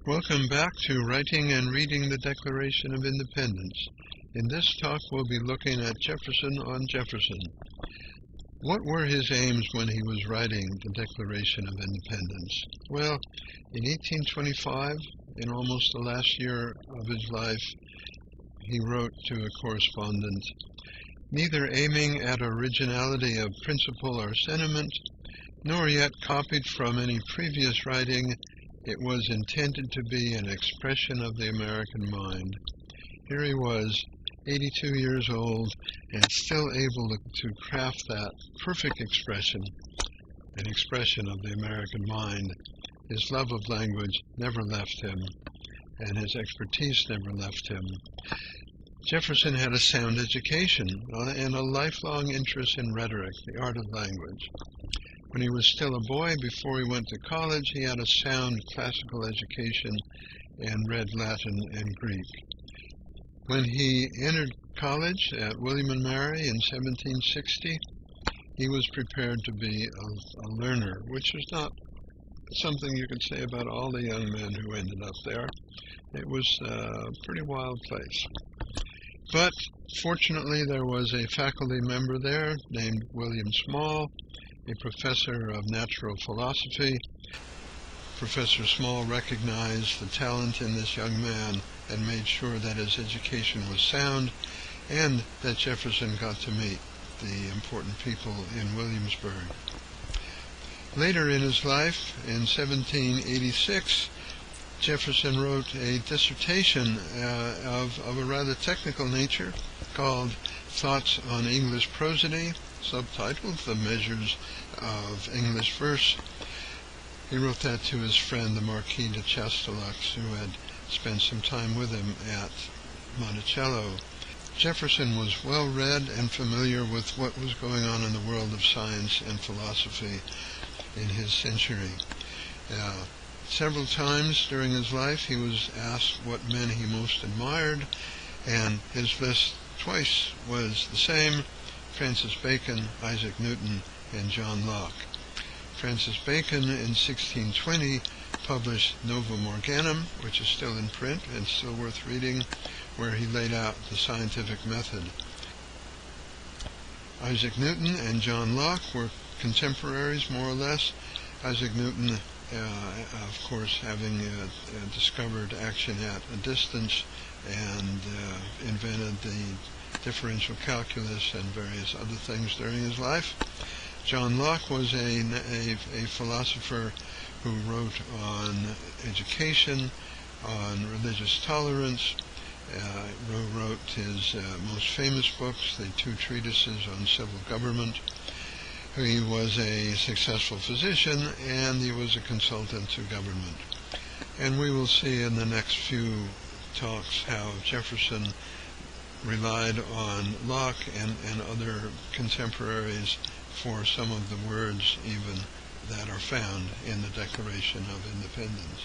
Welcome back to Writing and Reading the Declaration of Independence. In this talk, we'll be looking at Jefferson on Jefferson. What were his aims when he was writing the Declaration of Independence? Well, in 1825, in almost the last year of his life, he wrote to a correspondent, "Neither aiming at originality of principle or sentiment, nor yet copied from any previous writing, it was intended to be an expression of the American mind." Here he was, 82 years old, and still able to craft that perfect expression, an expression of the American mind. His love of language never left him, and his expertise never left him. Jefferson had a sound education and a lifelong interest in rhetoric, the art of language. When he was still a boy, before he went to college, he had a sound classical education and read Latin and Greek. When he entered college at William & Mary in 1760, he was prepared to be a learner, which is not something you could say about all the young men who ended up there. It was a pretty wild place. But fortunately, there was a faculty member there named William Small, a professor of natural philosophy. Professor Small recognized the talent in this young man and made sure that his education was sound and that Jefferson got to meet the important people in Williamsburg. Later in his life, in 1786, Jefferson wrote a dissertation of a rather technical nature called Thoughts on English Prosody, subtitled The Measures of English Verse. He wrote that to his friend, the Marquis de Chastellux, who had spent some time with him at Monticello. Jefferson was well read and familiar with what was going on in the world of science and philosophy in his century. Several times during his life, he was asked what men he most admired, and his list twice was the same: Francis Bacon, Isaac Newton, and John Locke. Francis Bacon in 1620 published Novum Organum, which is still in print and still worth reading, where he laid out the scientific method. Isaac Newton and John Locke were contemporaries, more or less. Isaac Newton, of course, having discovered action at a distance and invented the differential calculus and various other things during his life. John Locke was a philosopher who wrote on education, on religious tolerance, who wrote his most famous books, the two treatises on civil government. He was a successful physician, and he was a consultant to government. And we will see in the next few talks how Jefferson relied on Locke and other contemporaries for some of the words even that are found in the Declaration of Independence.